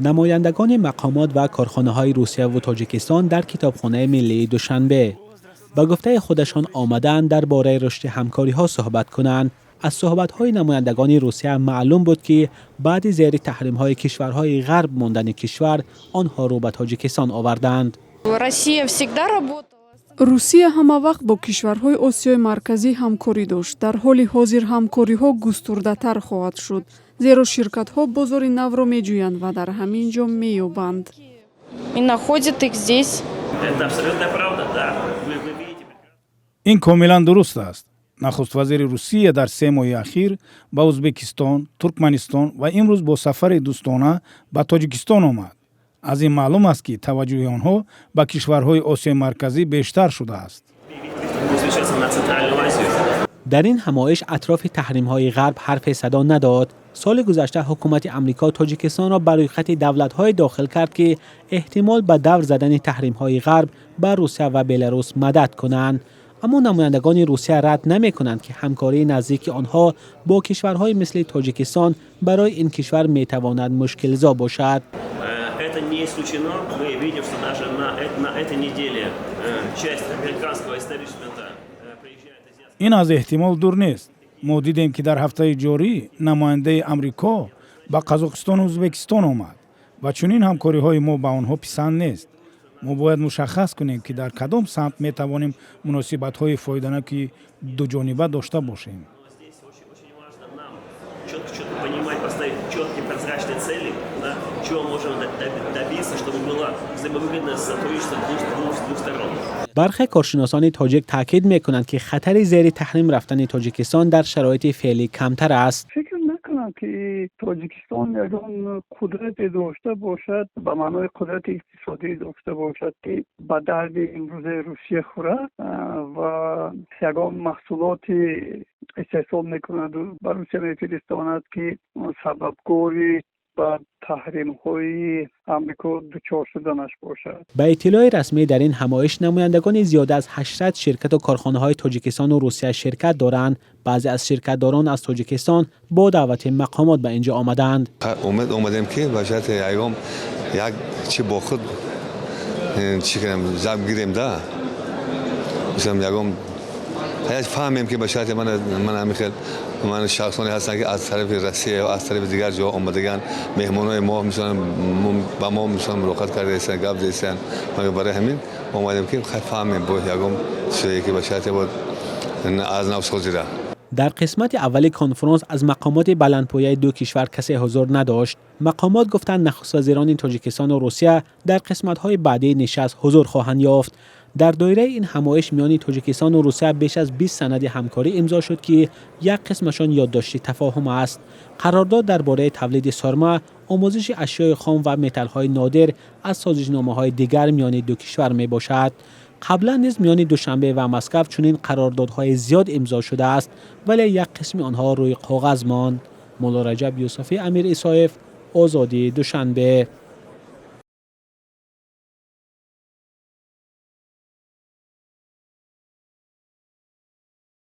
نمایندگان مقامات و کارخانه‌های روسیه و تاجیکستان در کتابخانه ملی دوشنبه با گفته خودشان آمدند درباره رشد همکاری‌ها صحبت کنند. از صحبت‌های نمایندگان روسیه معلوم بود که بعد زیر تحریم‌های کشورهای غرب ماندن کشور آنها رو به تاجیکستان آوردند. روسیه همه وقت با کشورهای آسیای مرکزی همکاری داشت. در حال حاضر همکاری‌ها گسترده‌تر خواهد شد، زیرا شرکت‌ها بازار نو را می‌جویند و در همین جا می‌یابند. این کاملا درست است. نخست وزیر روسیه در 3 ماه اخیر با ازبکستان، ترکمنستان و امروز با سفر دوستانه به تاجیکستان آمد. از این معلوم است که توجه آنها به کشورهای آسیای مرکزی بیشتر شده است. در این همایش اطراف تحریم‌های غرب حرف صدا نداد. سال گذشته حکومت امریکا تاجیکستان را برای خط دولت‌های داخل کرد که احتمال به دور زدن تحریم‌های غرب بر روسیه و بلاروس مدد کنند. اما نمایندگان روسیه رد نمی‌کنند که همکاری نزدیک آنها با کشورهای مثل تاجیکستان برای این کشور می‌تواند مشکل‌زا باشد. Это не исключено. Мы видим, что даже на этой неделе часть американского истеблишмента приезжает из این از احتمال دور نیست. ما دیدیم که در هفته جاری نماینده امریکا با قزاقستان و ازبکستان آمد و چنین همکاری‌های ما با آنها پسند نیست. ما باید مشخص کنیم که در کدام سمت می توانیم مناسبت‌های فایده‌ناک دو جانبه داشته باشیم. четко понимать, поставить четкие прозрачные цели, да, чего можем добиться, чтобы было взаимовыгодное сотрудничество двух сторон. برخی کارشناسان تاجیک تاکید می‌کنند که خطر زیر تحریم رفتن تاجیکستان در شرایط فعلی کمتر است. فکر نکنم که تاجیکستان یگان قدرت داشته باشد به معنای قدرت اقتصادی داشته باشد که به درد امروز روسیه خورد و یگان محصولات استحصال میکند و به روسیه میفرستاند که سببگوری با تحریم‌های آمریکا دچار شدنش باشد. به اطلاع رسمی در این همایش نمایندگان زیاد از 800 شرکت و کارخانه‌های تاجیکستان و روسیه شرکت دارند. بعضی از شرکت‌داران از تاجیکستان با دعوت مقامات به اینجا آمدند. اومدیم که وجهت ایام یک چی با خود چی کنم زب گیریم ده مثلا یکم هیچ فهمیم که بشرط من همیشه من شخصانی هستن که از طرف روسیه و از طرف دیگر جا آمدگان مهمانای ما میشن با ما میشن ملاقات کرده هستن گپ زدن ما برای همین اومدیم که فهمیم با یکم چیزی که بشرط بود از نفس خودیره. در قسمت اول کنفرانس از مقامات بلندپایه دو کشور کسی حضور نداشت. مقامات گفتند نخست وزیران تاجیکستان و روسیه در قسمت‌های بعدی نشست حضور خواهند یافت. در دایره این همایش میان تاجیکستان و روسیه بیش از 20 سند همکاری امضا شد که یک قسمشان یادداشت تفاهم است. قرارداد درباره تولید سرمه، آموزش اشیاء خام و متال‌های نادر از سازشنامه‌های دیگر میان دو کشور میباشد. قبلا نیز میان دوشنبه و مسکو چنین قراردادهای زیاد امضا شده است، ولی یک قسم آنها روی کاغذ ماند. مولا رجب یوسفی، امیر اسایف، آزادی، دوشنبه.